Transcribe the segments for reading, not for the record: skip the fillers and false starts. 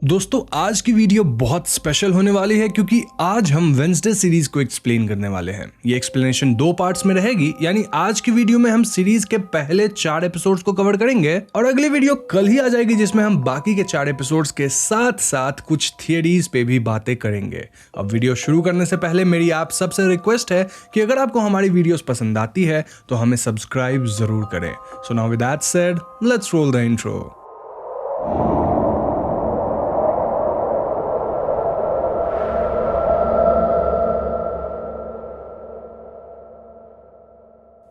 दोस्तों आज की वीडियो बहुत स्पेशल होने वाली है क्योंकि आज हम वेडनेसडे सीरीज को एक्सप्लेन करने वाले हैं। ये एक्सप्लेनेशन 2 पार्ट्स में रहेगी, यानी आज की वीडियो में हम सीरीज के पहले 4 एपिसोड्स को कवर करेंगे और अगली वीडियो कल ही आ जाएगी जिसमें हम बाकी के 4 एपिसोड्स के साथ साथ कुछ थियरीज पे भी बातें करेंगे। अब वीडियो शुरू करने से पहले मेरी आप सबसे रिक्वेस्ट है कि अगर आपको हमारी वीडियोस पसंद आती है तो हमें सब्सक्राइब जरूर करें। So now with that said, let's roll the intro.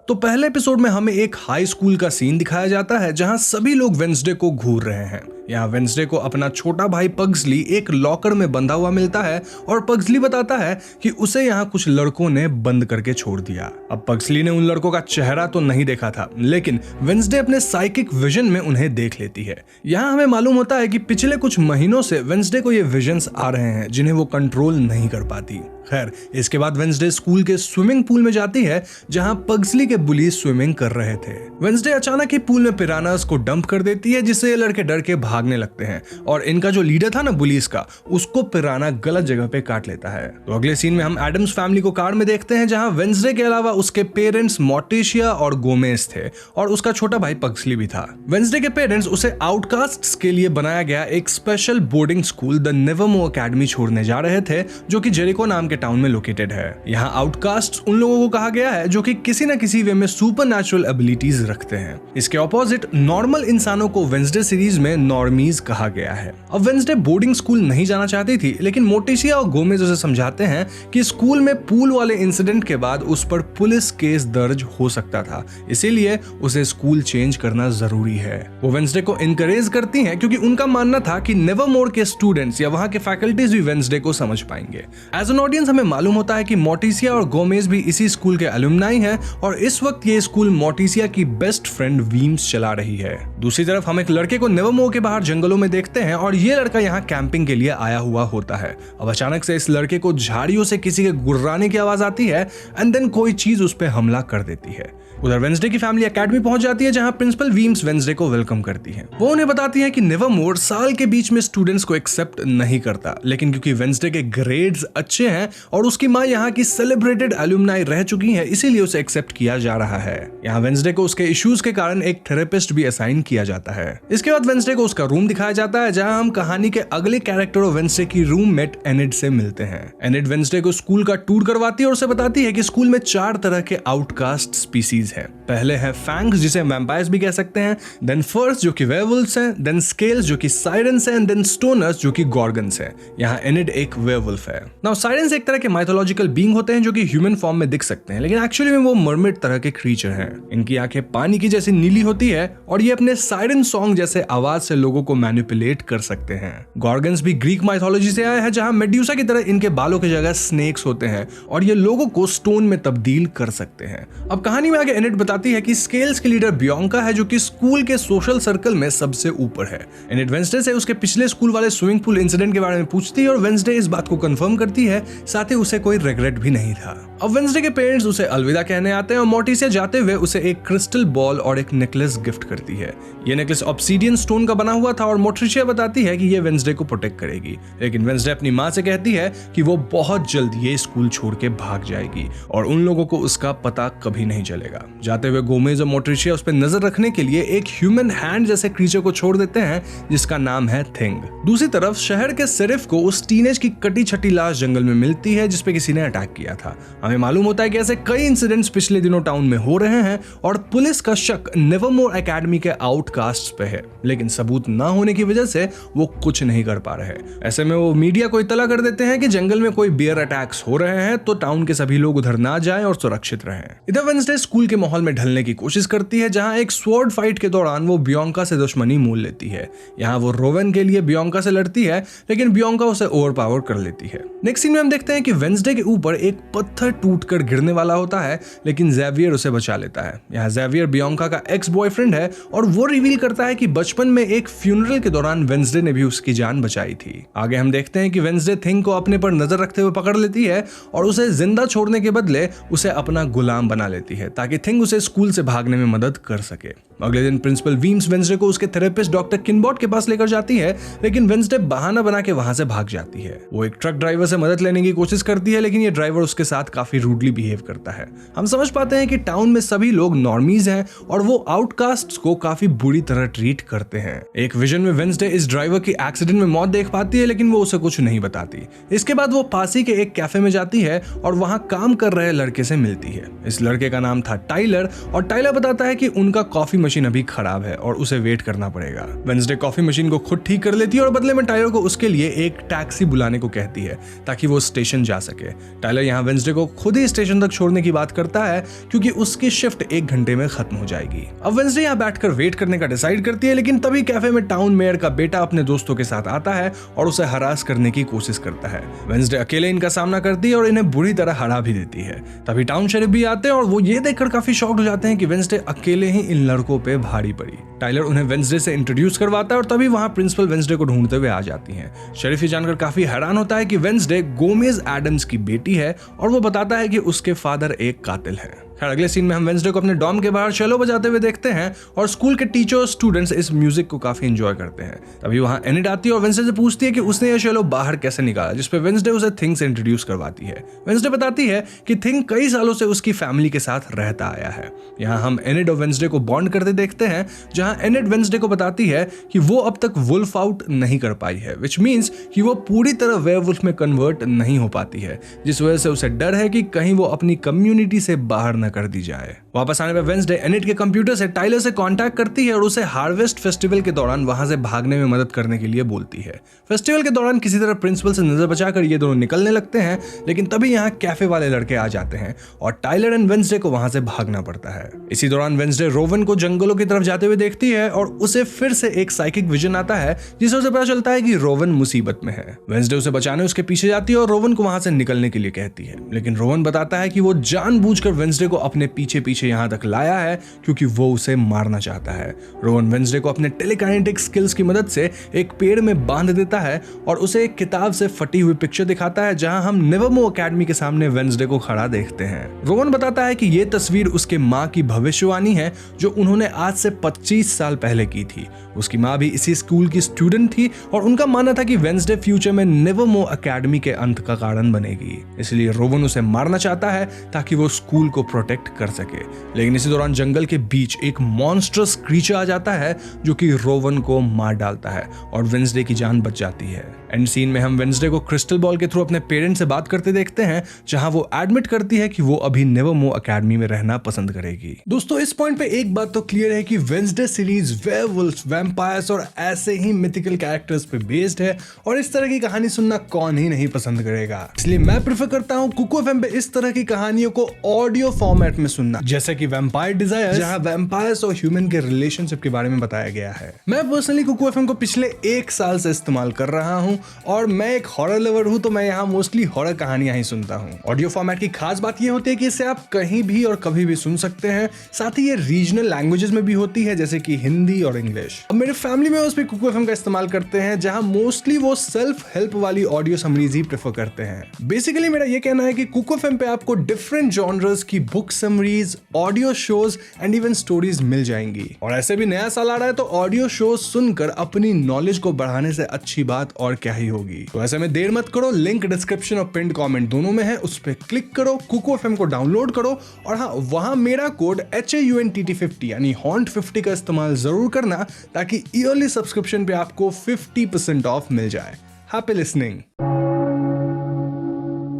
तो पहले एपिसोड में हमें एक हाई स्कूल का सीन दिखाया जाता है जहां सभी लोग वेडनेसडे को घूर रहे हैं। यहाँ वेडनेसडे को अपना छोटा भाई पग्सली एक लॉकर में बंधा हुआ मिलता है और पग्सली बताता है कि उसे यहाँ कुछ लड़कों ने बंद करके छोड़ दिया। अब पग्सली ने उन लड़कों का चेहरा तो नहीं देखा था, लेकिन वेडनेसडे अपने साइकिक विजन में उन्हें देख लेती है। यहाँ हमें मालूम होता है कि पिछले कुछ महीनों से वेडनेसडे को ये विजन्स आ रहे हैं जिन्हें वो कंट्रोल नहीं कर पाती। खैर, इसके बाद वेडनेसडे स्कूल के स्विमिंग पूल में जाती है जहां पग्सली के बुलीज स्विमिंग कर रहे थे। वेडनेसडे अचानक ही पूल में पिरानास को डंप कर देती है जिससे ये लड़के डर के भागने लगते हैं और इनका जो लीडर था ना बुलीज का, उसको पिराना गलत जगह पे काट लेता है। तो अगले सीन में हम एडम्स फैमिली को कार में देखते हैं जहां वेडनेसडे के अलावा उसके पेरेंट्स मोर्टिशिया और गोमेज थे और उसका छोटा भाई पग्सली भी था। वेडनेसडे के पेरेंट्स उसे आउटकास्ट्स के लिए बनाया गया एक special boarding school the Nevermore academy छोड़ने जा रहे थे जो कि जेरिको नाम के टाउन में लोकेटेड है। यहाँ आउटकास्ट्स उन लोगों को कहा गया है जो कि किसी न किसी वे में सुपरनैचुरल एबिलिटीज रखते हैं। इसके ऑपोजिट नॉर्मल इंसानों को वेडनेसडे सीरीज में नॉर्मीज कहा गया है। अब वेडनेसडे बोर्डिंग स्कूल नहीं जाना चाहती थी, लेकिन मोर्टिशिया और गोमेज उसे समझाते हैं कि स्कूल में पूल वाले इंसिडेंट के बाद उस पर पुलिस केस दर्ज हो सकता था, इसीलिए उसे स्कूल चेंज करना जरूरी है। वो वेडनेसडे को इनकरेज करती हैं क्योंकि उनका मानना था कि नेवरमोर के स्टूडेंट्स या वहां के फैकल्टीज भी वेडनेसडे को समझ पाएंगे। एज एन ऑडियंस हमें मालूम होता है कि मोर्टिशिया और गोमेज भी इसी स्कूल के एलुमनाई हैं और इस वक्त ये स्कूल मोर्टिशिया की बेस्ट फ्रेंड वीम्स चला रही है। दूसरी तरफ हम एक लड़के को नेवरमोर के बाहर जंगलों में देखते हैं और ये लड़का यहाँ कैंपिंग के लिए आया हुआ होता है। अब अचानक से इस लड़के को झाड़ियों से किसी के गुर्राने की आवाज आती है एंड देन कोई चीज उस पर हमला कर देती है। उधर वेडनेसडे की फैमिली एकेडमी पहुंच जाती है जहां प्रिंसिपल वीम्स वेडनेसडे को वेलकम करती है। वो उन्हें बताती है कि नेवरमोर साल के बीच में स्टूडेंट्स को एक्सेप्ट नहीं करता, लेकिन क्योंकि वेडनेसडे के ग्रेड्स अच्छे हैं और उसकी माँ यहाँ की सेलिब्रेटेड एलुमनाई रह चुकी है, इसीलिए उसे एक्सेप्ट किया जा रहा है। यहाँ वेडनेसडे को उसके इश्यूज के कारण एक थेरेपिस्ट भी असाइन किया जाता है। इसके बाद वेडनेसडे को उसका रूम दिखाया जाता है जहां हम कहानी के अगले कैरेक्टर ऑफ वेडनेसडे की रूममेट एनिड से मिलते हैं। एनिड वेडनेसडे को स्कूल का टूर करवाती है और उसे बताती है कि स्कूल में 4 तरह के आउटकास्ट स्पीसीज हैं। पहले है फैंग्स जिसे वैम्पायर्स भी कह सकते हैं, देन फर्स जो कि वेयरवुल्व्स हैं, देन स्केल्स जो कि साइरेंस हैं, देन स्टोनर्स जो कि गॉर्गन्स हैं। यहाँ एनिड एक वेयरवुल्फ है। नाउ साइरेंस एक तरह के माइथोलॉजिकल बीइंग होते हैं जो कि ह्यूमन फॉर्म में दिख सकते हैं, लेकिन एक्चुअली में वो मरमेड तरह के क्रीचर हैं। इनकी आंखें पानी की जैसी नीली होती है और ये अपने साइरन सॉन्ग जैसे आवाज से लोगों को मैनिपुलेट कर सकते हैं। गॉर्गन्स भी ग्रीक माइथोलॉजी से आए हैं जहां मेड्यूसा की तरह इनके बालों की जगह स्नेक्स होते हैं और ये लोगों को स्टोन में तब्दील कर सकते हैं। अब कहानी में आगे एनिड बताती है कि स्केल्स की लीडर बियांका है जो कि स्कूल के सोशल सर्कल में सबसे ऊपर है। एनिड वेडनेसडे से उसके पिछले स्कूल वाले स्विमिंग पूल इंसिडेंट के बारे में पूछती है और वेडनेसडे इस बात को कंफर्म करती है, साथ ही उसे कोई रिग्रेट भी नहीं था। अब वेडनेसडे के पेरेंट्स उसे अलविदा कहने आते हैं और मोर्टिशिया जाते हुए उसे एक क्रिस्टल बॉल और एक नेकलेस गिफ्ट करती है। ये नेकलेस ऑब्सीडियन स्टोन का बना हुआ था और मोर्टिशिया बताती है कि ये वेडनेसडे को प्रोटेक्ट करेगी, लेकिन वेडनेसडे अपनी माँ से कहती है कि वो बहुत जल्द ये स्कूल छोड़ के भाग जाएगी और उन लोगों को उसका पता कभी नहीं चलेगा। जाते हुए गोमेज और मोर्टिशिया उस पर नजर रखने के लिए एक ह्यूमन हैंड जैसे क्रीचर को छोड़ देते हैं जिसका नाम है थिंग। दूसरी तरफ शहर के शेरिफ को उस टीनेज की कटी छटी लाश जंगल में मिलती है जिसपे किसी ने अटैक किया था। हमें मालूम होता है कि ऐसे कई इंसिडेंट्स पिछले दिनों टाउन में हो रहे हैं और पुलिस का शक नेवरमोर एकेडमी के आउटकास्ट्स पे है, लेकिन सबूत ना होने की वजह से वो कुछ नहीं कर पा रहे। ऐसे में वो मीडिया को इत्तला कर देते हैं कि जंगल में कोई बियर अटैक्स हो रहे हैं तो टाउन के सभी लोग उधर ना जाएं और सुरक्षित रहें। इधर वेडनेसडे स्कूल के माहौल में ढलने की कोशिश करती है जहां एक स्वॉर्ड फाइट के दौरान वो बियांका से दुश्मनी मोल लेती है। यहाँ वो रोवन के लिए बियांका से लड़ती है, लेकिन बियांका उसे ओवरपावर कर लेती है। नेक्स्ट सीन में हम देखते हैं कि वेडनेसडे के ऊपर एक पत्थर टूटकर गिरने वाला होता है, लेकिन ज़ेवियर उसे बचा लेता है। यहाँ ज़ेवियर बियांका का एक्स बॉयफ्रेंड है और वो रिवील करता है कि बचपन में एक फ्यूनरल के दौरान वेडनेसडे ने भी उसकी जान बचाई थी। आगे हम देखते हैं कि वेडनेसडे थिंग को अपने पर नजर रखते हुए पकड़ लेती है और उसे जिंदा छोड़ने के बदले उसे अपना गुलाम बना लेती है ताकि थिंग उसे स्कूल से भागने में मदद कर सके। अगले दिन प्रिंसिपल वीम्स वेंसडे को उसके थेरेपिस्ट डॉक्टर किनबॉट के पास लेकर जाती है, लेकिन वेंसडे बहाना बना के वहां से भाग जाती है। वो एक ट्रक ड्राइवर से मदद लेने की कोशिश करती है, लेकिन ये ड्राइवर उसके साथ काफी रूडली बिहेव करता है। हम समझ पाते हैं कि टाउन में सभी लोग नॉर्मीज हैं और वो आउटकास्ट्स को काफी बुरी तरह ट्रीट करते हैं। एक विजन में वेंसडे इस ड्राइवर की एक्सीडेंट में मौत देख पाती है, लेकिन वो उसे कुछ नहीं बताती। इसके बाद वो पास ही के एक कैफे में जाती है और वहां काम कर रहे लड़के से मिलती है। इस लड़के का नाम था टाइलर और टाइलर बताता है कि उनका कॉफी मशीन अभी खराब है और उसे वेट करना पड़ेगा। वेंसडे कॉफी मशीन को खुद ठीक कर लेती है और बदले में टाइलर को उसके लिए एक टैक्सी बुलाने को कहती है ताकि वो स्टेशन जा सके। टाइलर यहाँ वेंसडे को खुद ही स्टेशन तक छोड़ने की बात करता है क्योंकि उसकी शिफ्ट 1 घंटे में खत्म हो जाएगी। अब वेंसडे यहाँ बैठकर वेट करने का डिसाइड करती है, लेकिन तभी कैफे में टाउन मेयर का बेटा अपने दोस्तों के साथ आता है और उसे हरास करने की कोशिश करता है। वेंसडे अकेले इनका सामना करती है और इन्हें बुरी तरह हरा भी देती है। तभी टाउन शेरिफ भी आते हैं और वो ये देखकर काफी शॉक्ड हो जाते हैं कि वेंसडे अकेले ही इन लड़कों पे भारी पड़ी। टाइलर उन्हें वेंसडे से इंट्रोड्यूस करवाता है और तभी वहां प्रिंसिपल वेंसडे को ढूंढते हुए आ जाती हैं। शेरिफ ये जानकर काफी हैरान होता है कि वेंसडे गोमेज एडम्स की बेटी है और वो बताता है कि उसके फादर एक कातिल है। खैर अगले सीन में हम वेंसडे को अपने डॉर्म के बाहर चेलो बजाते हुए देखते हैं और स्कूल के टीचर और स्टूडेंट्स इस म्यूजिक को काफी एंजॉय करते हैं। तभी वहां एनिड आती है और वेंसडे से पूछती है कि उसने ये चेलो बाहर कैसे निकाला, जिसपे वेंसडे उसे थिंग से इंट्रोड्यूस करवाती है। वेंसडे बताती है कि थिंग कई सालों से उसकी फैमिली के साथ रहता आया है। यहाँ हम एनिड और वेंसडे को बॉन्ड करते देखते हैं, जहां एनिड वेंसडे को बताती है कि वो अब तक वुल्फ आउट नहीं कर पाई है, विच मीन्स कि वो पूरी तरह वेयरवुल्फ में कन्वर्ट नहीं हो पाती है, जिस वजह से उसे डर है कि कहीं वो अपनी कम्युनिटी से बाहर न कर दी जाए। वापस आने पर वेंसडे एनिड के कंप्यूटर से टाइलर से कांटेक्ट करती है और उसे हार्वेस्ट फेस्टिवल के दौरान वहां से भागने में मदद करने के लिए बोलती है। फेस्टिवल के दौरान किसी तरह प्रिंसिपल से नजर बचाकर ये दोनों निकलने लगते हैं, लेकिन तभी यहाँ कैफे वाले लड़के आ जाते हैं और टाइलर एंड वेंसडे को वहां से भागना पड़ता है। इसी दौरान वेंसडे रोवन को जंगलों की तरफ जाते हुए देखती है और उसे फिर से एक साइकिक विजन आता है, जिससे उसे पता चलता है कि रोवन मुसीबत में है। वेंसडे उसे बचाने उसके पीछे जाती है और रोवन को वहां से निकलने के लिए कहती है, लेकिन रोवन बताता है कि वो जानबूझकर वेंसडे को अपने पीछे यहाँ तक लाया है क्योंकि वो उसे मारना चाहता है। रोवन वेंसडे को अपने टेलीकाइनेटिक स्किल्स की मदद से एक पेड़ में बांध देता है और उसे एक किताब से फटी हुई पिक्चर दिखाता है, जहां हम नेवरमो एकेडमी के सामने वेंसडे को खड़ा देखते हैं। रोवन बताता है कि ये तस्वीर उसके माँ की भविष्यवाणी है जो उन्होंने आज से 25 साल पहले की थी। उसकी माँ भी इसी स्कूल की स्टूडेंट थी और उनका मानना था कि वेंसडे फ्यूचर में नेवरमो एकेडमी के अंत का कारण बनेगी, इसलिए रोवन उसे मारना चाहता है ताकि वो स्कूल को प्रोटेक्ट कर सके। लेकिन इसी दौरान जंगल के बीच एक मॉन्स्टरस क्रीचर आ जाता है जो कि रोवन को मार डालता है और वेंसडे की जान बच जाती है। एंड सीन में हम वेंसडे को क्रिस्टल बॉल के थ्रू अपने पेरेंट्स से बात करते देखते हैं, जहां वो एडमिट करती है कि वो अभी नेवरमो एकेडमी में रहना पसंद करेगी। दोस्तों इस पॉइंट पे एक बात तो क्लियर है कि वेंसडे सीरीज वेयरवुल्फ्स, वैम्पायर्स और ऐसे ही मिथिकल कैरेक्टर्स पे बेस्ड है और इस तरह की कहानी सुनना कौन ही नहीं पसंद करेगा। इसलिए मैं प्रेफर करता हूँ कुको एफएम पे इस तरह की कहानियों को ऑडियो फॉर्मेट में सुनना, जैसे कि वैम्पायर डिजायर, जहां वैम्पायर्स और ह्यूमन के रिलेशनशिप के बारे में बताया गया है। मैं पर्सनली कुको एफएम को पिछले 1 साल से इस्तेमाल कर रहा हूं और मैं एक हॉरर लवर हूं, तो मैं यहाँ मोस्टली हॉरर कहानियां ही सुनता हूं। ऑडियो फॉर्मेट की खास बात ये होती है कि इसे आप कहीं भी और कभी भी सुन सकते हैं। साथ ही ये रीजनल लैंग्वेजेस में भी होती है, जैसे कि हिंदी और इंग्लिश। अब मेरे फैमिली में भी कुको एफएम का इस्तेमाल करते हैं, जहां मोस्टली वो सेल्फ हेल्प वाली ऑडियो समरीज ही प्रेफर करते हैं। बेसिकली मेरा ये कहना है कि कुको एफएम पे आपको डिफरेंट जॉनर्स की book summaries, audio shows and even stories मिल जाएंगी। और ऐसे भी नया साल आ रहा है, तो ऑडियो शोज सुनकर अपनी नॉलेज को बढ़ाने से अच्छी बात और क्या ही होगी। तो ऐसे में देर मत करो, लिंक डिस्क्रिप्शन और पिन्ड कमेंट दोनों में है, उस पर क्लिक करो, कुको एफएम को डाउनलोड करो और हाँ, वहां मेरा कोड HAUNTT50 यानी HAUNT50 का इस्तेमाल जरूर करना, ताकि ईयरली सब्सक्रिप्शन पे आपको 50% ऑफ मिल जाए। Happy listening.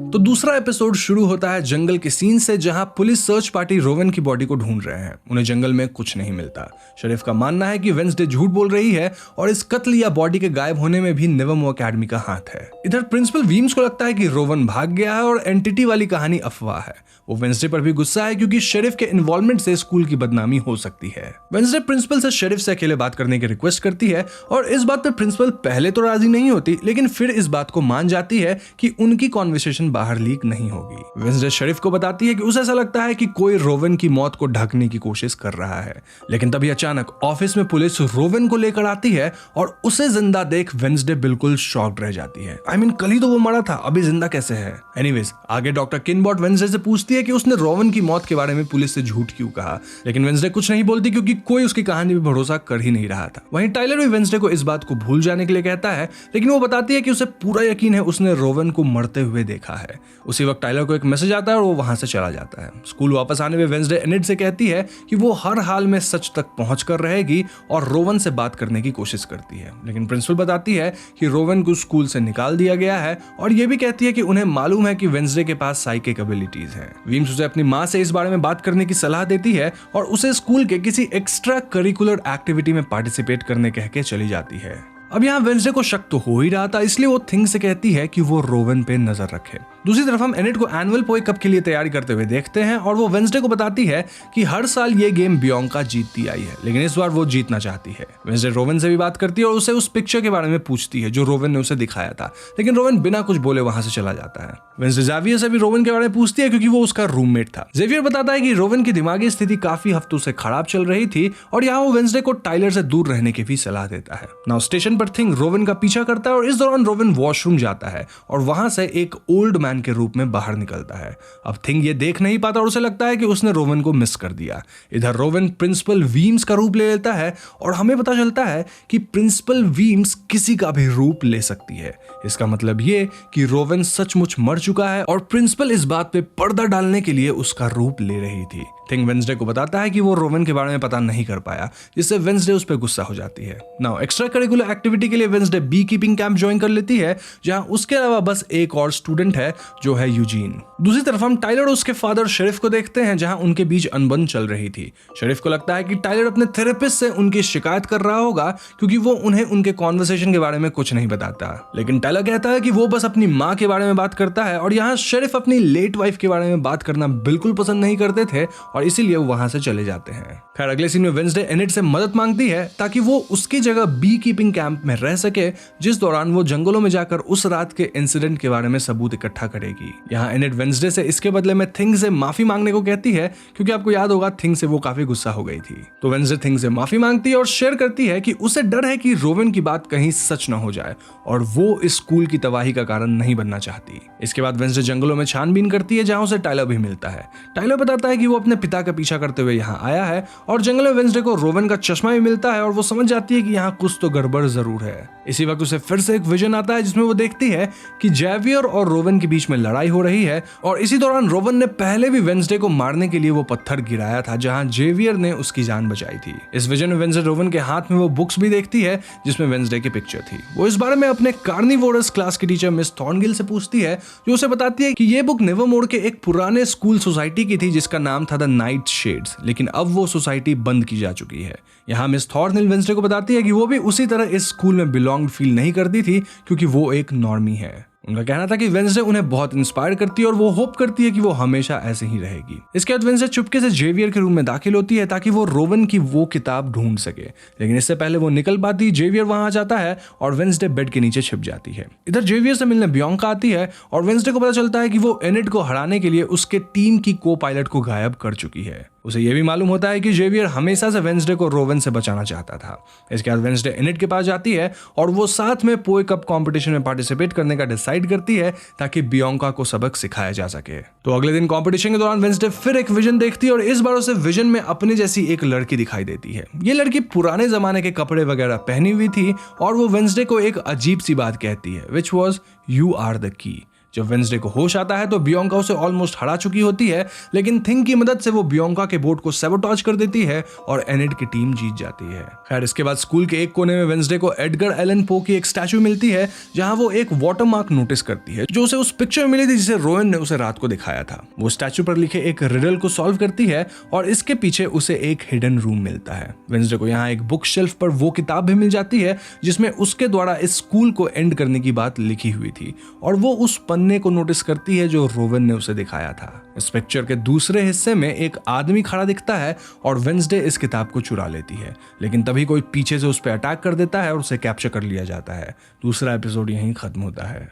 तो दूसरा एपिसोड शुरू होता है जंगल के सीन से, जहां पुलिस सर्च पार्टी रोवन की बॉडी को ढूंढ रहे हैं। उन्हें जंगल में कुछ नहीं मिलता। शेरिफ का मानना है कि वेंसडे झूठ बोल रही है और इस कत्ल या बॉडी के गायब होने में भी नेवरमो एकेडमी का हाथ है। इधर प्रिंसिपल वीम्स को लगता है कि रोवन भाग गया है और एंटिटी वाली कहानी अफवाह है। वो वेंसडे पर भी गुस्सा है क्योंकि शेरिफ के इन्वॉल्वमेंट से स्कूल की बदनामी हो सकती है। वेंसडे प्रिंसिपल से शेरिफ से अकेले बात करने की रिक्वेस्ट करती है और इस बात पर प्रिंसिपल पहले तो राजी नहीं होती, लेकिन फिर इस बात को मान जाती है कि उनकी कॉन्वर्सेशन बाहर लीक नहीं होगी। वेंसडे शेरिफ को बताती है कि उसे ऐसा लगता है कि कोई रोवेन की मौत को ढकने की कोशिश कर रहा है, लेकिन तभी अचानक ऑफिस में पुलिस रोवेन को लेकर आती है और उसे जिंदा देख वेंसडे बिल्कुल शॉक्ड रह जाती है। I mean, कल ही तो वो मरा था, अभी जिंदा कैसे है? एनीवेज, आगे डॉक्टर किनबॉट वेंसडे से पूछती है कि उसने रोवेन की मौत के बारे में पुलिस से झूठ क्यों कहा, लेकिन वेंसडे कुछ नहीं बोलती क्योंकि कोई उसकी कहानी पे भरोसा कर ही नहीं रहा था। वहीं टाइलर भी वेंसडे को इस बात को भूल जाने के लिए कहता है, लेकिन वो बताती है कि उसे पूरा यकीन है उसने रोवेन को मरते हुए देखा है। उसी वक्त टाइलर को एक मैसेज आता है और वो वहां से चला जाता है। स्कूल वापस आने में वेंसडे एनिड से कहती है कि वो हर हाल में सच तक पहुंचकर रहेगी और रोवेन से बात करने की कोशिश करती है, लेकिन प्रिंसिपल बताती है कि रोवेन को स्कूल से निकाल दिया गया है और ये भी कहती है कि उन्हें मालूम है कि वेंसडे के पास साइकिक एबिलिटीज हैं। वीम्स उसे अपनी मां से इस बारे में बात करने की सलाह देती है और उसे स्कूल के किसी एक्स्ट्रा करिकुलर एक्टिविटी में पार्टिसिपेट करने कह के चली जाती है। अब यहाँ वेंसडे को शक तो हो ही रहा था, इसलिए वो थिंग से कहती है कि वो रोवेन पे नजर रखे। दूसरी तरफ हम एनिड को एनुअल पोए कप के लिए तैयारी करते हुए देखते हैं और वो वेंसडे को बताती है कि हर साल ये गेम बियॉन्का जीतती आई है, लेकिन इस बार वो जीतना चाहती है। वेंसडे रोवेन से भी बात करती है और उसे उस पिक्चर के बारे में पूछती है जो रोवेन ने उसे दिखाया था, लेकिन रोवेन बिना कुछ बोले वहां से चला जाता है। वेंसडे जेवियर से भी रोवेन के बारे में पूछती है क्योंकि वो उसका रूममेट था। जेवियर बताता है कि रोवेन की दिमागी स्थिति काफी हफ्तों से खराब चल रही थी और यहाँ वो वेंसडे को टाइलर से दूर रहने की भी सलाह देता है। नाउ स्टेशन पर थिंग रोवेन का पीछा करता है और इस दौरान रोवेन वॉशरूम जाता है और वहां से एक ओल्ड मैन के रूप में बाहर निकलता है। अब थिंग ये देख नहीं पाता और उसे लगता है कि उसने रोवेन को मिस कर दिया। इधर रोवेन प्रिंसिपल वीम्स का रूप ले लेता है और हमें पता चलता है कि प्रिंसिपल वीम्स किसी का भी रूप ले सकती है। इसका मतलब ये कि रोवेन सचमुच मर चुका है और प्रिंसिपल इस बात पे पर्दा डालने के लिए उसका रूप ले रही थी। थिंग वेंसडे को बताता है कि वो रोवेन के बारे में पता नहीं कर पाया, जिससे वेंसडे उस पर गुस्सा हो जाती है। नाउ एक्स्ट्रा करिकुलर एक्टिविटी के लिए Wednesday bee keeping camp join कर लेती है, जहां उसके अलावा बस एक और स्टूडेंट है जो है यूजीन। दूसरी तरफ हम टाइलर और उसके फादर शेरिफ को देखते हैं, जहां उनके बीच अनबन चल रही थी। शेरिफ को लगता है कि टाइलर अपने थेरेपिस्ट से उनकी शिकायत कर रहा होगा क्योंकि वो उन्हें उनके कॉन्वर्सेशन के बारे में कुछ नहीं बताता, लेकिन टाइलर कहता है कि वो बस अपनी माँ के बारे में बात करता है और यहाँ शेरिफ अपनी लेट वाइफ के बारे में बात करना बिल्कुल पसंद नहीं करते थे और इसीलिए वो वहां से चले जाते हैं। खैर अगले सीन में वेंसडे एनिड से मदद मांगती है ताकि वो उसकी जगह बी कीपिंग कैंप में रह सके, जिस दौरान वो जंगलों में जाकर उस रात के इंसिडेंट के बारे में सबूत इकट्ठा करेगी। यहाँ एनिड वेंसडे से इसके बदले में थिंग से माफी मांगने को कहती है क्योंकि आपको याद होगा थिंग से वो काफी गुस्सा हो गई थी। तो वेंसडे थिंग से माफी मांगती है और शेयर करती है कि उसे डर है कि रोवेन की बात कहीं सच न हो जाए और वो इस स्कूल की तबाही का कारण नहीं बनना चाहती। इसके बाद वेंसडे जंगलों में छानबीन करती है, जहां उसे टाइलर भी मिलता है। टाइलर बताता है कि वो अपने पिता का पीछा करते हुए यहाँ आया है और जंगल में वेंसडे को रोवेन का चश्मा भी मिलता है और वो समझ जाती है कि यहाँ कुछ तो गड़बड़ जरूर है। इसी वक्त उसे फिर से एक विजन आता है जिसमें वो देखती है कि जेवियर और रोवेन के बीच में लड़ाई हो रही है और इसी दौरान रोवेन ने पहले भी वेंसडे को मारने के लिए वो पत्थर गिराया था, जहां जेवियर ने उसकी जान बचाई थी। इस विजन में वेंसडे रोवेन के हाथ में वो बुक्स भी देखती है जिसमें वेंसडे की पिक्चर थी। वो इस बारे में अपने कार्निवोरस क्लास की टीचर मिस थॉर्नगिल से पूछती है, जो उसे बताती है कि ये बुक नेवरमोर के एक पुराने स्कूल सोसाइटी की थी जिसका नाम था द नाइट शेड्स, लेकिन अब वो सोसाइटी बंद की जा चुकी है। यहाँ मिस थॉर्नगिल वेंसडे को बताती है कि वो भी उसी तरह इस स्कूल में बिलोंग फील नहीं करती थी क्योंकि वो एक नॉर्मी है। उनका कहना था कि वेंसडे उन्हें बहुत इंस्पायर करती है और वो होप करती है कि वो हमेशा ऐसे ही रहेगी। इसके बाद वेंसडे चुपके से जेवियर के रूम में दाखिल होती है ताकि वो रोवेन की वो किताब ढूंढ सके, लेकिन इससे पहले वो निकल पाती जेवियर वहां आ जाता है और वेंसडे बेड के नीचे छिप जाती है। इधर जेवियर से मिलने बियॉन्का आती है और वेंसडे को पता चलता है कि वो एनिड को हराने के लिए उसके टीम की को पायलट को गायब कर चुकी है। उसे यह भी मालूम होता है कि जेवियर हमेशा से वेंसडे को रोवेन से बचाना चाहता था। इसके बाद वेंसडे एनिड के पास जाती है और वो साथ में पोए कप कंपटीशन में पार्टिसिपेट करने का डिसाइड करती है ताकि बियॉन्का को सबक सिखाया जा सके। तो अगले दिन कंपटीशन के दौरान वेंसडे फिर एक विजन देखती है और इस बार उसे विजन में अपने जैसी एक लड़की दिखाई देती है। ये लड़की पुराने जमाने के कपड़े वगैरह पहनी हुई थी और वो वेंसडे को एक अजीब सी बात कहती है, which was you are the key. जब वेंसडे को होश आता है तो बियॉन्का उसे ऑलमोस्ट हरा चुकी होती है, लेकिन थिंग की मदद से वो बियॉन्का के बोट को सैबोटाज कर देती है और एनिड की टीम जीत जाती है। खैर इसके बाद स्कूल के एक कोने में वेंसडे को एडगर एलन पो की एक स्टैचू मिलती है, जहां वो एक वाटरमार्क नोटिस करती है जो उसे उस पिक्चर में मिली थी जिसे रोवेन ने उसे रात को दिखाया था। वो स्टैचू पर लिखे एक रिडल को सॉल्व करती है और इसके पीछे उसे एक हिडन रूम मिलता है। वेंसडे को यहाँ एक बुक शेल्फ पर वो किताब भी मिल जाती है जिसमें उसके द्वारा इस स्कूल को एंड करने की बात लिखी हुई थी और वो उस पन्ने को नोटिस करती है जो रोवेन ने उसे दिखाया था। इस पिक्चर के दूसरे हिस्से में एक आदमी खड़ा दिखता है और वेंसडे इस किताब को चुरा लेती है, लेकिन तभी कोई पीछे से उस पर अटैक कर देता है और उसे कैप्चर कर लिया जाता है। दूसरा एपिसोड यहीं खत्म होता है।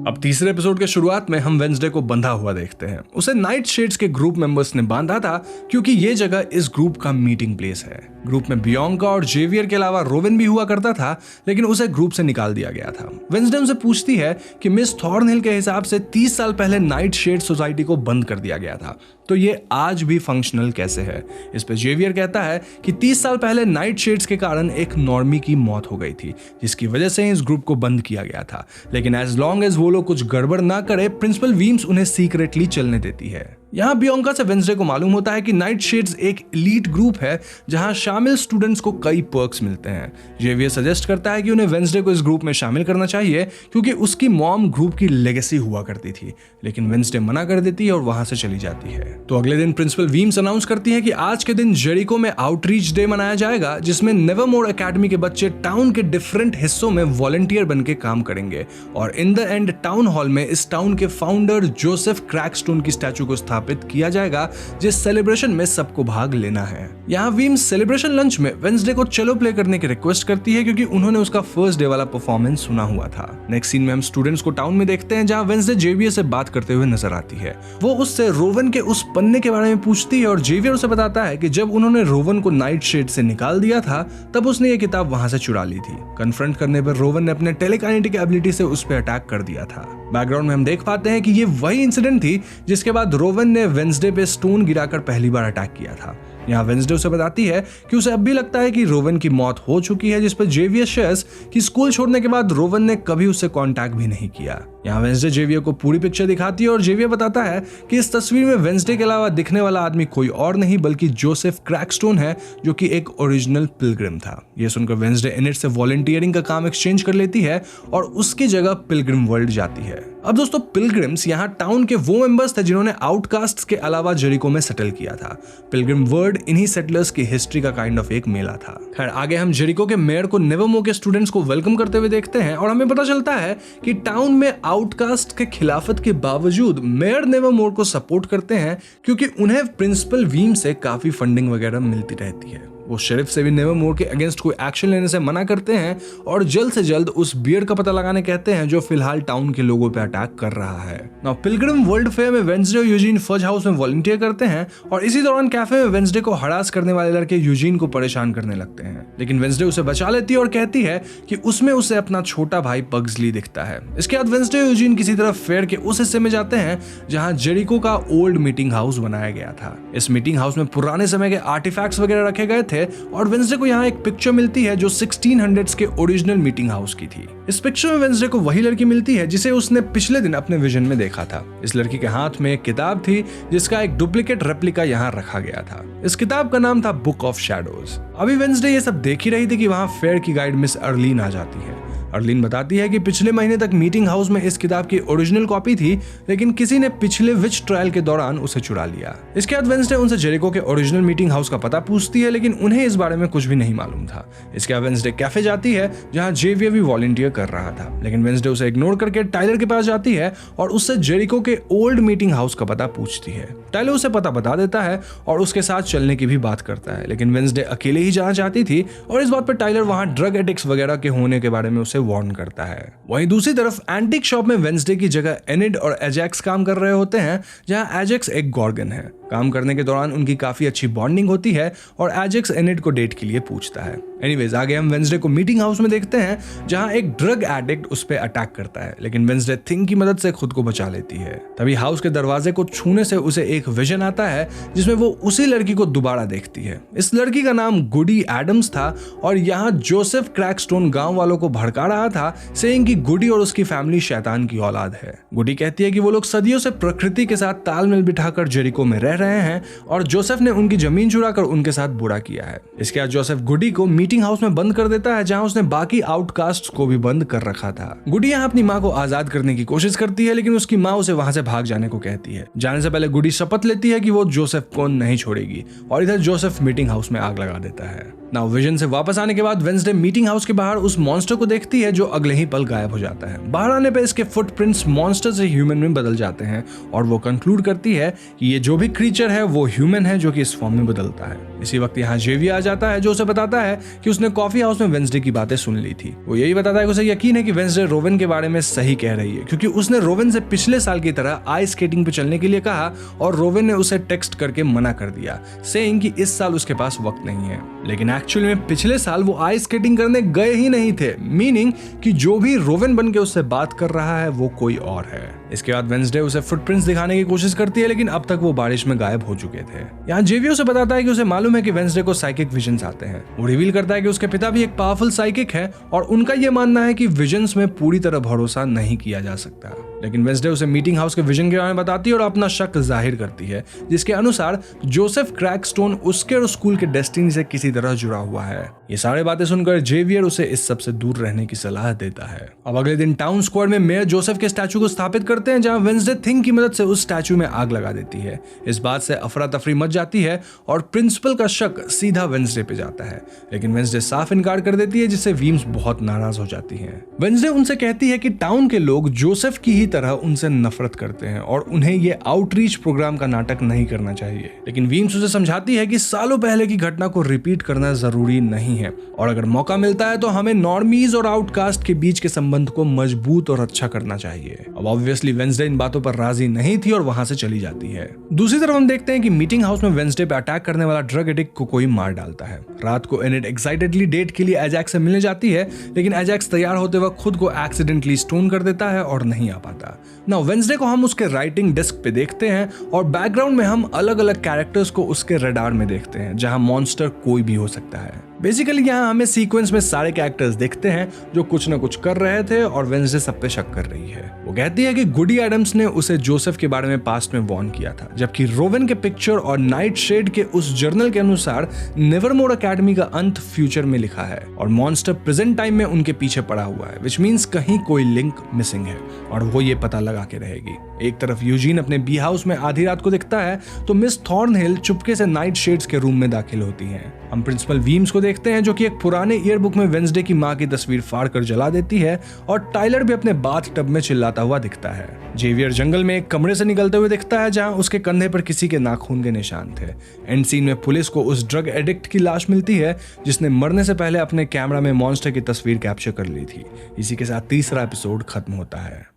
अब तीसरे एपिसोड के शुरुआत में हम वेंसडे को बंधा हुआ देखते हैं। उसे नाइट शेड्स के ग्रुप मेंबर्स ने बांधा था क्योंकि ये जगह इस ग्रुप का मीटिंग प्लेस है। ग्रुप में बियॉन्का और जेवियर के अलावा रोविन भी हुआ करता था, लेकिन उसे ग्रुप से निकाल दिया गया था। वेंसडे उनसे पूछती है कि मिस थॉर्नहिल के हिसाब से 30 साल पहले नाइट शेड सोसाइटी को बंद कर दिया गया था, तो ये आज भी फंक्शनल कैसे है। इस पे जेवियर कहता है कि 30 साल पहले नाइट शेड्स के कारण एक नॉर्मी की मौत हो गई थी, जिसकी वजह से इस ग्रुप को बंद किया गया था, लेकिन एज लॉन्ग एज वो लोग कुछ गड़बड़ ना करे, प्रिंसिपल वीम्स उन्हें सीक्रेटली चलने देती है। यहाँ बियॉन्का से वेंसडे को मालूम होता है कि नाइट शेड्स एक एलीट ग्रुप है जहां शामिल स्टूडेंट्स को कई पर्क्स मिलते हैं। जेवियर सजेस्ट करता है कि उन्हें वेंसडे को इस ग्रुप में शामिल करना चाहिए क्योंकि उसकी मॉम ग्रुप की लेगेसी हुआ करती थी, लेकिन वेंसडे मना कर देती है और वहां से चली जाती है। तो अगले दिन प्रिंसिपल वीम्स अनाउंस करती है कि आज के दिन जेरिको में आउटरीच डे मनाया जाएगा, जिसमें नेवरमोर एकेडमी के बच्चे टाउन के डिफरेंट हिस्सों में वॉलंटियर बन के काम करेंगे और in the end town hall में इस टाउन के फाउंडर जोसेफ क्रैकस्टोन की स्टैचू को स्थापित किया जाएगा, जिस सेलिब्रेशन में सबको भाग लेना है। यहाँ वीम्स सेलिब्रेशन लंच में वेंसडे को चलो प्ले करने की रिक्वेस्ट करती है क्योंकि उन्होंने उसका फर्स्ट डे वाला परफॉर्मेंस सुना हुआ था। नेक्स्ट सीन में हम स्टूडेंट्स को टाउन में देखते हैं जहाँ वेंसडे जेवियर से बात करते हुए नजर आती है। वो उससे रोवन के उस पन्ने के बारे में पूछती है और जेवियर उसे बताता है कि जब उन्होंने रोवन को नाइट शेड से निकाल दिया था तब उसने ये किताब वहां से चुरा ली थी। कन्फ्रंट करने पर रोवन ने अपने टेलीकाइनेटिक एबिलिटी से उस पर अटैक कर दिया था। बैकग्राउंड में हम देख पाते हैं कि ये वही इंसिडेंट थी जिसके बाद रोवन ने वेंसडे पे स्टोन गिराकर पहली बार अटैक किया था। यहाँ वेंसडे उसे बताती है कि उसे अब भी लगता है कि रोवन की मौत हो चुकी है, जिस पर जेवियर शेयर्स कि स्कूल छोड़ने के बाद रोवन ने कभी उससे कांटेक्ट भी नहीं किया। यहाँ वेंसडे जेवियर को पूरी पिक्चर दिखाती है और जेवियर बताता है कि इस तस्वीर में वेंसडे के अलावा दिखने वाला आदमी कोई और नहीं बल्कि जोसेफ क्रैकस्टोन है, जो कि एक ओरिजिनल पिलग्रिम था। ये सुनकर वेंसडे एनिट से वॉलंटियरिंग का काम एक्सचेंज कर लेती है और उसकी जगह पिलग्रिम वर्ल्ड जाती है। अब दोस्तों, पिलग्रिम्स यहाँ टाउन के वो मेंबर्स थे जिन्होंने आउटकास्ट्स के अलावा जेरिको में सेटल किया था। पिलग्रिम वर्ल्ड इन्हीं सेटलर्स की हिस्ट्री का काइंड ऑफ एक मेला था। खैर, आगे हम जेरिको के मेयर को नेवरमोर के स्टूडेंट्स को वेलकम करते हुए देखते हैं और हमें पता चलता है कि टाउन में आउटकास्ट के खिलाफत के बावजूद मेयर नेवरमोर को सपोर्ट करते हैं क्योंकि उन्हें प्रिंसिपल वीम से काफी फंडिंग वगैरह मिलती रहती है। वो शेरिफ से भी नेवरमोर के अगेंस्ट कोई एक्शन लेने से मना करते हैं और जल्द से जल्द उस बियर्ड का पता लगाने कहते हैं जो फिलहाल टाउन के लोगों पे अटैक कर रहा है। नाउ पिलग्रिम वर्ल्ड फेयर में वेंसडे और यूजीन फज हाउस में वॉलंटियर करते हैं और इसी दौरान कैफे में वेंसडे को हरास करने वाले लड़के यूजीन को परेशान करने लगते हैं, लेकिन वेंसडे उसे बचा लेती है और कहती है कि उसमें उसे अपना छोटा भाई पग्सली दिखता है। इसके बाद वेंसडे और यूजीन किसी तरह फेयर के उस हिस्से में जाते हैं जहां जेरिको का ओल्ड मीटिंग हाउस बनाया गया था। इस मीटिंग हाउस में पुराने समय के आर्टिफैक्ट्स वगैरह रखे गए थे और वेंसडे को यहाँ एक पिक्चर मिलती है जो 1600s के ओरिजिनल मीटिंग हाउस की थी। इस पिक्चर में वेंसडे को वही लड़की मिलती है जिसे उसने पिछले दिन अपने विजन में देखा था। इस लड़की के हाथ में एक किताब थी जिसका एक डुप्लीकेट रेप्लिका यहाँ रखा गया था। इस किताब का नाम था बुक ऑफ शैडोज। अभी वेंसडे ये सब देख ही रही थी कि वहाँ फेयर की गाइड मिस अर्लीन आ जाती है। अर्लीन बताती है कि पिछले महीने तक मीटिंग हाउस में इस किताब की ओरिजिनल कॉपी थी, लेकिन किसी ने पिछले विच ट्रायल के दौरान उसे चुरा लिया। इसके बाद वेंसडे उनसे जेरिको के ओरिजिनल मीटिंग हाउस का पता पूछती है, लेकिन उन्हें इस बारे में कुछ भी नहीं मालूम था। इसके बाद वेंसडे कैफे जाती है जहां जेवियर भी वॉलंटियर कर रहा था, लेकिन वेंसडे उसे इग्नोर करके टाइलर के पास जाती है और उससे जेरिको के ओल्ड मीटिंग हाउस का पता पूछती है। टाइलर उसे पता बता देता है और उसके साथ चलने की भी बात करता है, लेकिन वेंसडे अकेले ही जाना चाहती थी और इस बात पर टाइलर वहां ड्रग एडिक्ट्स वगैरह के होने के बारे में उसे वार्न करता है। वहीं दूसरी तरफ एंटीक शॉप में वेंसडे की जगह एनिड और एजेक्स काम कर रहे होते हैं, जहां एजेक्स एक गॉर्गन है। काम करने के दौरान उनकी काफी अच्छी बॉन्डिंग होती है और एजेक्स एनिड को डेट के लिए पूछता है। एनीवेज, आगे हम वेंसडे को मीटिंग हाउस में देखते हैं जहां एक ड्रग एडिक्ट उस पर अटैक करता है, लेकिन वेंसडे थिंग की मदद से खुद को बचा लेती है। तभी हाउस के दरवाजे को छूने से उसे एक विजन आता है जिसमें वो उसी लड़की को दोबारा देखती है। इस लड़की का नाम गुडी एडम्स था और यहाँ जोसेफ क्रैकस्टोन गांव वालों को भड़का रहा था, सेइंग कि गुडी और उसकी फैमिली शैतान की औलाद है। गुडी कहती है कि वो लोग सदियों से प्रकृति के साथ तालमेल बिठाकर जेरिको में रह रहे हैं और जोसेफ ने उनकी जमीन चुराकर उनके साथ बुरा किया है। इसके बाद जोसेफ गुडी को मीटिंग हाउस में बंद कर देता है जहां उसने बाकी आउटकास्ट्स को भी बंद कर रखा था। गुडी यहाँ अपनी माँ को आजाद करने की कोशिश करती है, लेकिन उसकी माँ उसे वहां से भाग जाने को कहती है। जाने से पहले गुडी शपथ लेती है कि वो जोसेफ को नहीं छोड़ेगी और इधर जोसेफ मीटिंग हाउस में आग लगा देता है। नाउ विजन से वापस आने के बाद वेंसडे मीटिंग हाउस के बाहर उस मॉन्स्टर को देखती है जो अगले ही पल गायब हो जाता है। बाहर आने पे इसके फुटप्रिंट्स मॉन्स्टर से ह्यूमन में बदल जाते हैं और वो कंक्लूड करती है कि ये जो भी क्रीचर फीचर है वो ह्यूमन है जो कि इस फॉर्म में बदलता है। इसी वक्त यहाँ जेवियर आ जाता है जो उसे बताता है कि उसने कॉफी हाउस में वेंसडे की बातें सुन ली थी। वो यही बताता है कि उसे यकीन है कि वेंसडे रोवेन के बारे में सही कह रही है, क्योंकि उसने रोवेन से पिछले साल की तरह आइस स्केटिंग पे चलने के लिए कहा और रोवेन ने उसे टेक्स्ट करके मना कर दिया, सेइंग कि इस साल उसके पास वक्त नहीं है। लेकिन एक्चुअली में पिछले साल वो आइस स्केटिंग करने गए ही नहीं थे, मीनिंग कि जो भी रोवेन बन के उससे बात कर रहा है वो कोई और है। इसके बाद वेंसडे उसे फुटप्रिंट्स दिखाने की कोशिश करती है, लेकिन अब तक वो बारिश में गायब हो चुके थे। यहाँ जेवियर उसे बताता है कि उसे मालूम है कि वेंसडे को साइकिक विजन्स आते हैं। वो रिवील करता है कि उसके पिता भी एक पावरफुल साइकिक है और उनका ये मानना है कि विजन्स में पूरी तरह भरोसा नहीं किया जा सकता। लेकिन वेंसडे उसे मीटिंग हाउस के विजन के बारे में बताती है और अपना शक जाहिर करती है, जिसके अनुसार जोसेफ क्रैकस्टोन उसके और स्कूल के डेस्टिनी से किसी तरह जुड़ा हुआ है। ये सारी बातें सुनकर जेवियर उसे इस सब से दूर रहने की सलाह देता है। अब अगले दिन टाउन स्क्वायर में मेयर जोसेफ के स्टैचू को स्थापित करते हैं, जहां वेंसडे थिंग की मदद से उस स्टैचू में आग लगा देती है। इस बात से अफरा तफरी मच जाती है और प्रिंसिपल का शक सीधा वेंसडे पे जाता है, लेकिन वेंसडे साफ इनकार कर देती है, जिससे वीम्स बहुत नाराज हो जाती है। वेंसडे उनसे कहती है कि टाउन के लोग जोसेफ की ही तरह उनसे नफरत करते हैं और उन्हें ये आउटरीच प्रोग्राम का नाटक नहीं करना चाहिए। लेकिन वीम्स उसे समझाती है कि सालों पहले की घटना को रिपीट करना जरूरी नहीं है और अगर मौका मिलता है तो हमें नॉर्मीज और आउटकास्ट के बीच के संबंध को मजबूत और अच्छा करना चाहिए। अब ऑब्वियसली वेंसडे इन बातों पर राजी नहीं थी और वहां से चली जाती है। दूसरी तरफ हम देखते हैं कि मीटिंग हाउस में वेंसडे पे अटैक करने वाला ड्रग एडिक्ट को कोई मार डालता है। रात को एनिड एक्साइटेडली डेट के लिए एजैक्स से मिलने जाती है, लेकिन एजैक्स तैयार होते वक्त खुद को एक्सीडेंटली स्टोन कर देता है और नहीं आ पाता। नाउ वेंसडे को हम उसके राइटिंग डेस्क पे देखते हैं और बैकग्राउंड में हम अलग अलग कैरेक्टर्स को उसके रडार में देखते हैं, जहां मॉन्स्टर कोई भी हो सकता है। बेसिकली यहाँ हमें सीक्वेंस में सारे कैरेक्टर्स दिखते हैं जो कुछ न कुछ कर रहे थे और वेंसडे सब पे शक कर रही है। वो कहती है कि गुडी एडम्स ने उसे जोसेफ के बारे में पास्ट में वॉर्न किया था, जबकि रोवेन के पिक्चर और नाइट शेड के उस जर्नल के अनुसार नेवरमोर अकेडमी का अंत फ्यूचर में लिखा है और मॉन्स्टर प्रेजेंट टाइम में उनके पीछे पड़ा हुआ है, विच मीन्स कहीं कोई लिंक मिसिंग है और वो ये पता लगा के रहेगी। एक तरफ यूजीन अपने बी हाउस में आधी रात को दिखता है तो मिस थॉर्नहिल चुपके से नाइट शेड्स के रूम में दाखिल होती हैं। हम प्रिंसिपल वीम्स को देखते हैं जो कि एक पुराने ईयरबुक में वेंसडे की मां की तस्वीर फाड़कर जला देती है और टाइलर भी अपने बाथ टब में चिल्लाता हुआ दिखता है। जेवियर जंगल में एक कमरे से निकलते हुए दिखता है जहां उसके कंधे पर किसी के नाखून के निशान थे। एंड सीन में पुलिस को उस ड्रग एडिक्ट की लाश मिलती है जिसने मरने से पहले अपने कैमरा में मॉन्स्टर की तस्वीर कैप्चर कर ली थी। इसी के साथ तीसरा एपिसोड खत्म होता है।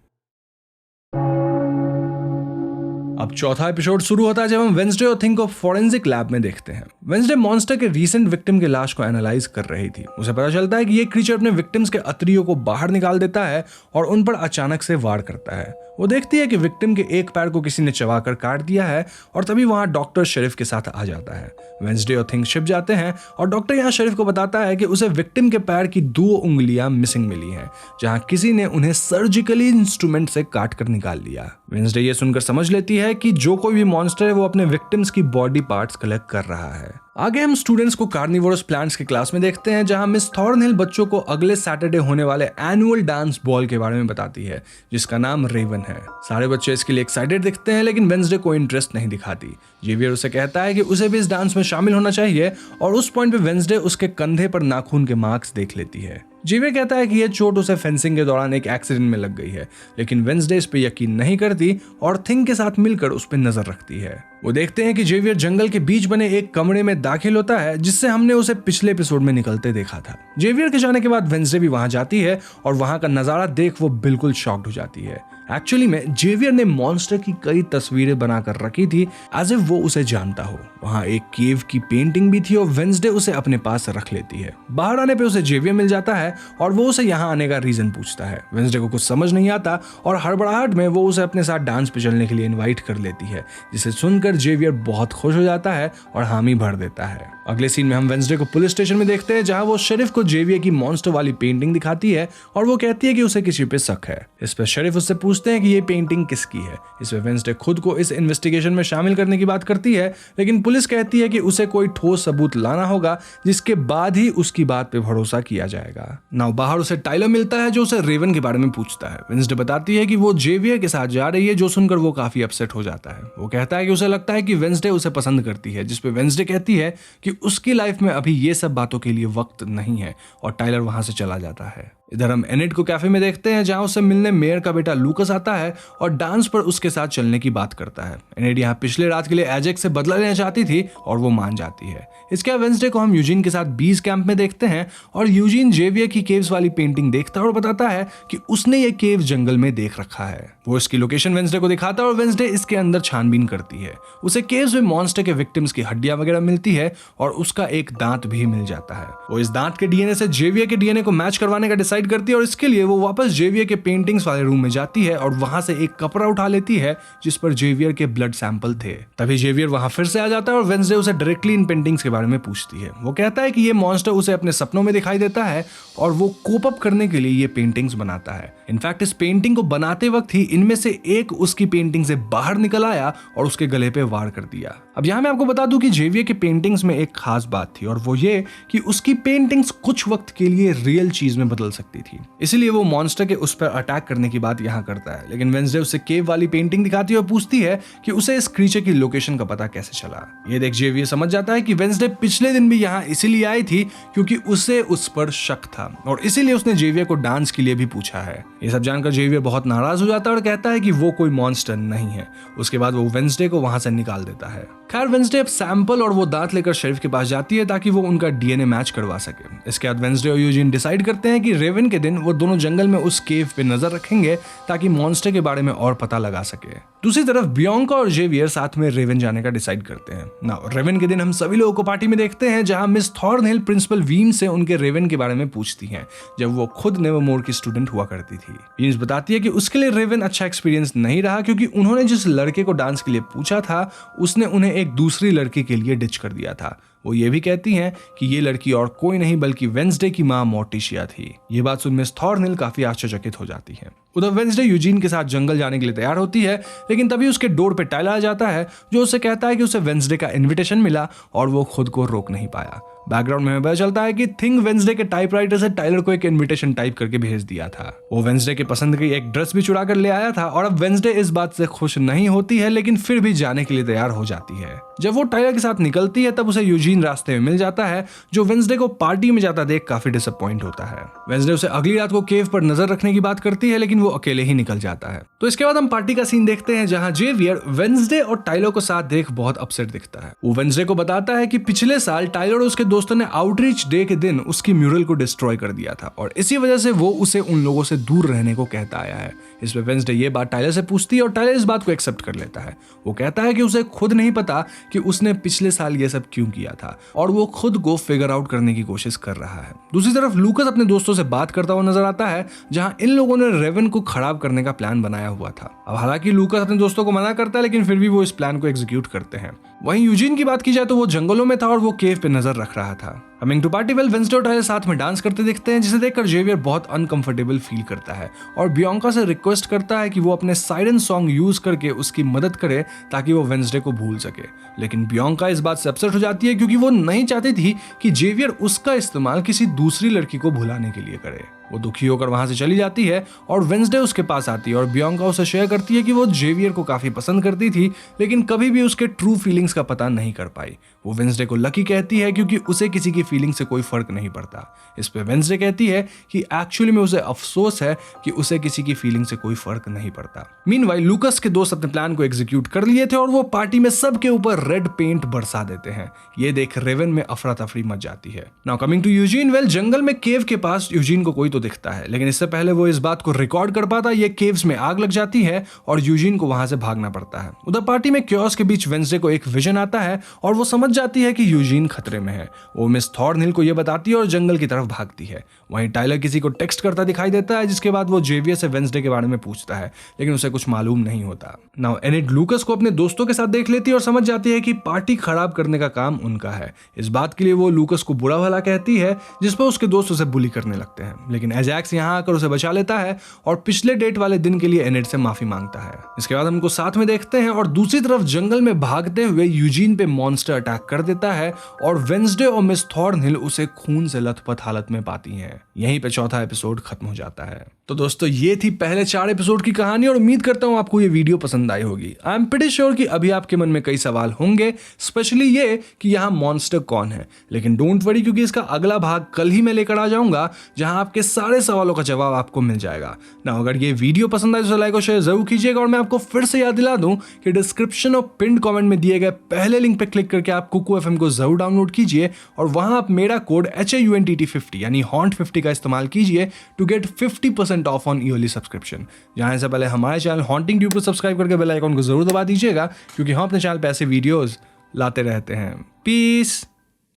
अब चौथा एपिसोड शुरू होता है जब हम वेंसडे और थिंग को फॉरेंसिक लैब में देखते हैं। वेंसडे मॉन्स्टर के रीसेंट विक्टिम के लाश को एनालाइज कर रही थी। उसे पता चलता है कि ये क्रीचर अपने विक्टिम्स के अतरियों को बाहर निकाल देता है और उन पर अचानक से वार करता है। वो देखती है कि विक्टिम के एक पैर को किसी ने चबाकर काट दिया है और तभी वहां डॉक्टर शेरिफ के साथ आ जाता है। वेंसडे और थिंग शिप जाते हैं और डॉक्टर यहाँ शेरिफ को बताता है कि उसे विक्टिम के पैर की 2 उंगलियां मिसिंग मिली हैं, जहां किसी ने उन्हें सर्जिकली इंस्ट्रूमेंट से काट कर निकाल लिया। वेंसडे ये सुनकर समझ लेती है कि जो कोई भी मॉन्स्टर है वो अपने विक्टिम्स की बॉडी पार्ट्स कलेक्ट कर रहा है। आगे हम स्टूडेंट्स को कार्निवोरस प्लांट्स की क्लास में देखते हैं जहां मिस थॉर्नहिल बच्चों को अगले सैटरडे होने वाले एनुअल डांस बॉल के बारे में बताती है, जिसका नाम रेवन है। सारे बच्चे इसके लिए एक्साइटेड दिखते हैं, लेकिन वेंसडे कोई इंटरेस्ट नहीं दिखाती। जेवियर उसे कहता है कि उसे भी इस डांस में शामिल होना चाहिए और उस पॉइंट पे वेंसडे उसके कंधे पर नाखून के मार्क्स देख लेती है। जेवियर कहता है कि यह चोट उसे फेंसिंग के दौरान एक एक्सीडेंट में लग गई है, लेकिन वेंसडे इस पे यकीन नहीं करती और थिंग के साथ मिलकर उस पर नजर रखती है। वो देखते हैं कि जेवियर जंगल के बीच बने एक कमरे में दाखिल होता है, जिससे हमने उसे पिछले एपिसोड में निकलते देखा था। जेवियर के जाने के बाद वेंसडे भी वहां जाती है और वहां का नजारा देख वो बिल्कुल शॉक्ड हो जाती है। एक्चुअली में जेवियर ने मॉन्स्टर की कई तस्वीरें बनाकर रखी थी एज इफ वो उसे जानता हो। वहां एक केव की पेंटिंग भी थी और वेंसडे उसे अपने पास रख लेती है। बाहर आने पे उसे जेवियर मिल जाता है और वो उसे यहाँ आने का रीजन पूछता है। वेंसडे को कुछ समझ नहीं आता और हड़बड़ाहट में वो उसे अपने साथ डांस पे चलने के लिए इन्वाइट कर लेती है, जिसे सुनकर जेवियर बहुत खुश हो जाता है और हामी भर देता है। अगले सीन में हम वेंसडे को पुलिस स्टेशन में देखते हैं जहां वो शेरिफ को जेवियर की मॉन्स्टर वाली पेंटिंग दिखाती है और वो कहती है कि उसे किसी पे शक है। इस पर शेरिफ उससे पूछते हैं कि ये पेंटिंग किसकी है। इस पर वेंसडे खुद को इस इन्वेस्टिगेशन में शामिल करने की बात करती है, लेकिन पुलिस कहती है कि उसे कोई ठोस सबूत लाना होगा, जिसके बाद ही उसकी बात पे भरोसा किया जाएगा। नाउ बाहर उसे टाइलर मिलता है जो उसे रेवन के बारे में पूछता है। वेंसडे बताती है कि वो जेवियर के साथ जा रही है, जो सुनकर वो काफी अपसेट हो जाता है। वो कहता है कि उसे लगता है कि वेंसडे उसे पसंद करती है, जिसपे वेंसडे कहती है कि उसकी लाइफ में अभी ये सब बातों के लिए वक्त नहीं है और टाइलर वहां से चला जाता है। इधर हम एनिड को कैफे में देखते हैं जहां उससे मिलने मेयर का बेटा लूकस आता है और डांस पर उसके साथ चलने की बात करता है। एनिड यहाँ पिछले रात के लिए एजेक्स से बदला लेना चाहती थी और वो मान जाती है। इसके बाद वेंसडे को हम यूजीन के साथ बीज कैंप में देखते हैं और यूजीन जेवियर की केव्स वाली पेंटिंग देखता है और बताता है कि उसने ये केव जंगल में देख रखा है। वो इसकी लोकेशन वेंसडे को दिखाता है और वेंसडे इसके अंदर छानबीन करती है। उसे केव्स में मॉन्स्टर के विक्टिम्स की हड्डियां वगैरह मिलती है और उसका एक दांत भी मिल जाता है। वो इस दांत के डीएनए से जेवियर के डीएनए को मैच करवाने का डिसाइड करती है और इसके लिए वो वापस जेवियर के पेंटिंग्स वाले रूम में जाती है और वहां से एक कपड़ा उठा लेती है जिस पर जेवियर के ब्लड सैंपल थे। तभी जेवियर वहां फिर से आ जाता है और वेंसडे उसे डायरेक्टली इन पेंटिंग्स के बारे में पूछती है। वो कहता है कि ये मॉन्स्टर उसे अपने सपनों में दिखाई देता है और वो कोप अप करने के लिए ये पेंटिंग्स बनाता है। इनफैक्ट इस पेंटिंग को बनाते वक्त ही इनमें से एक उसकी पेंटिंग से बाहर निकल आया और उसके गले पे वार कर दिया। अब यहाँ मैं आपको बता दूं कि जेवियर की पेंटिंग्स में एक खास बात थी और वो ये कि उसकी पेंटिंग्स कुछ वक्त के लिए रियल चीज में बदल सकती थी, इसलिए वो मॉन्स्टर के उस पर अटैक करने की बात यहाँ करता है। लेकिन वेंसडे उसे केव वाली पेंटिंग दिखाती है और पूछती है कि उसे इस क्रीचर की लोकेशन का पता कैसे चला। ये देख जेवियर समझ जाता है कि वेंसडे पिछले दिन भी यहाँ इसीलिए आई थी क्योंकि उसे उस पर शक था और इसीलिए उसने जेवियर को डांस के लिए भी पूछा है। ये सब जानकर जेवियर बहुत नाराज हो जाता है और कहता है कि वो कोई मॉन्स्टर नहीं है। उसके बाद वो वेंसडे को वहां से निकाल देता है। खैर वेंसडे अब सैंपल और वो दांत लेकर शेरिफ के पास जाती है ताकि वो उनका डीएनए मैच करवा सके। इसके बाद वेंसडे और यूजीन डिसाइड करते हैं कि रेवन के दिन वो दोनों जंगल में उस केव पे नजर रखेंगे ताकि मॉन्स्टर के बारे में और पता लगा सके। दूसरी तरफ बियॉन्का और जेवियर साथ में रेवन जाने का डिसाइड करते हैं। ना रेवन के दिन हम सभी लोगों को पार्टी में देखते हैं जहां मिस थॉर्नहिल प्रिंसिपल वीम से उनके रेवन के बारे में पूछती हैं जब वो खुद नेवरमोर की स्टूडेंट हुआ करती थी। वीम्स बताती है कि उसके लिए रेवन अच्छा एक्सपीरियंस नहीं रहा क्योंकि उन्होंने जिस लड़के को डांस के लिए पूछा था उसने उन्हें एक दूसरी लड़की के लिए डिच कर दिया था। वो ये भी कहती हैं कि ये लड़की और कोई नहीं बल्कि वेंसडे की मां मोर्टिशिया थी। ये बात सुन मिस थॉर्नहिल काफी आश्चर्यचकित हो जाती है। उधर वेंसडे यूजीन के साथ जंगल जाने के लिए तैयार होती है लेकिन तभी उसके डोर पे टाइलर आ जाता है जो उसे कहता है कि उसे वेंसडे का इनविटेशन मिला और वो खुद को रोक नहीं पाया। बैकग्राउंड में हमें पता चलता है कि थिंग वेंसडे के टाइपराइटर से टाइलर को एक इनविटेशन टाइप करके भेज दिया था। वो वेंसडे के पसंद की एक ड्रेस भी चुरा कर ले आया था और अब वेंसडे इस बात से खुश नहीं होती है लेकिन फिर भी जाने के लिए तैयार हो जाती है। जब वो टाइलर के साथ निकलती है तब उसे यूजीन रास्ते में मिल जाता है जो वेंसडे को पार्टी में जाता देख काफी डिसअपॉइंट होता है। वेंसडे उसे अगली रात को केव पर नजर रखने की बात करती है लेकिन वो अकेले ही निकल जाता है। तो इसके बाद हम पार्टी का सीन देखते हैं जहां जेवियर वेंसडे और टाइलर को साथ देख बहुत अपसेट दिखता है। वो वेंसडे को बताता है कि पिछले साल टाइलर और उसके दोस्तों ने आउटरीच डे के दिन उसकी म्यूरल को डिस्ट्रॉय कर दिया था और इसी वजह से वो उसे उन लोगों से दूर रहने को कहता आया है। इस पे वेंसडे ये बात टाइलर से पूछती है और टाइलर इस बात को एक्सेप्ट कर लेता है। वो कहता है कि उसे खुद नहीं पता कि उसने पिछले साल ये सब क्यों किया था और वो खुद को फिगर आउट करने की कोशिश कर रहा है। दूसरी तरफ लूकस अपने दोस्तों से बात करता हुआ नजर आता है जहां इन लोगों ने रेवन को खराब करने का प्लान बनाया हुआ था। अब हालांकि लूकस अपने दोस्तों को मना करता है लेकिन फिर भी वो इस प्लान को एग्जीक्यूट करते हैं। वहीं यूजीन की बात की जाए तो वो जंगलों में था और वो केव पे नजर रख रहा था। Coming to party well Wednesday और टाइलर साथ में डांस करते दिखते हैं जिसे देखकर जेवियर बहुत अनकंफर्टेबल फील करता है और बियॉन्का से रिक्वेस्ट करता है कि वो अपने साइरन सॉन्ग यूज करके उसकी मदद करे ताकि वो वेंसडे को भूल सके। लेकिन बियॉन्का इस बात से अपसेट हो जाती है क्योंकि वो नहीं चाहती थी कि जेवियर उसका इस्तेमाल किसी दूसरी लड़की को भुलाने के लिए करे। वो दुखी होकर वहां से चली जाती है और वेंसडे उसके पास आती है और बियॉन्का उसे शेयर करती है कि वो जेवियर को काफी पसंद करती थी लेकिन कभी भी उसके ट्रू फीलिंग्स का पता नहीं कर पाई। वो वेंसडे को लकी कहती है क्योंकि उसे किसी की फीलिंग से कोई फर्क नहीं पड़ता। इस पे वेंसडे कहती है कि एक्चुअली में उसे अफसोस है कि उसे किसी की फीलिंग से कोई फर्क नहीं पड़ता। मीनवाइल लूकस के दोस्त अपने प्लान को एग्जीक्यूट कर लिए थे और वो पार्टी में सबके ऊपर रेड पेंट बरसा देते हैं। ये देख रेवन में अफरा तफरी मच जाती है। Now coming to Eugene well जंगल में केव के पास यूजीन को कोई तो दिखता है लेकिन इससे पहले वो इस बात को रिकॉर्ड कर पाता ये केव्स में आग लग जाती है और यूजीन को वहां से भागना पड़ता है। उधर पार्टी में क्योस के बीच वेंसडे को एक विजन आता है और वो समझ जाती है कि यूजीन खतरे में है। वो मिस थॉर्नहिल को यह बताती है और जंगल की तरफ भागती है। वहीं टाइलर किसी को टेक्स्ट करता दिखाई देता है जिसके बाद वो जेवियर से वेंसडे के बारे में पूछता है लेकिन उसे कुछ मालूम नहीं होता। नाउ एनिड लूकस को अपने दोस्तों के साथ देख लेती है और समझ जाती है कि पार्टी खराब करने का काम उनका है। इस बात के लिए वो लूकस को बुरा भला कहती है जिस पर उसके दोस्त उसे बुली करने लगते हैं लेकिन एजैक्स यहाँ आकर उसे बचा लेता है और पिछले डेट वाले दिन के लिए एनिड से माफी मांगता है। इसके बाद हमको साथ में देखते हैं और दूसरी तरफ जंगल में भागते हुए यूजीन पे मॉन्स्टर अटैक कर देता है और वेंसडे और मिस थॉर्नहिल उसे खून से लथपथ हालत में पाती हैं। यहीं पे चौथा एपिसोड खत्म हो जाता है। तो दोस्तों ये थी पहले 4 एपिसोड की कहानी और उम्मीद करता हूँ आपको ये वीडियो पसंद आई होगी। आई एम प्रीटी श्योर कि अभी आपके मन में कई सवाल होंगे, स्पेशली ये कि यहाँ मॉन्स्टर कौन है। लेकिन डोंट वरी, क्योंकि इसका अगला भाग कल ही मैं लेकर आ जाऊंगा, जहां आपके सारे सवालों का जवाब आपको मिल जाएगा ना। अगर ये वीडियो पसंद आए तो लाइक और शेयर जरूर कीजिएगा। और मैं आपको फिर से याद दिला दूं कि डिस्क्रिप्शन और पिन कमेंट में दिए गए पहले लिंक पे क्लिक करके आप कुकू FM को जरूर डाउनलोड कीजिए और वहां आप मेरा कोड HAUNTT50 यानी हॉन्ट50 का इस्तेमाल कीजिए to get 50% off on early subscription. जाने से पहले हमारे चैनल हॉन्टिंग ट्यूब को सब्सक्राइब करके बेल आइकन को जरूर दबा दीजिएगा, क्योंकि हम अपने चैनल पे ऐसे वीडियोस लाते रहते हैं। पीस।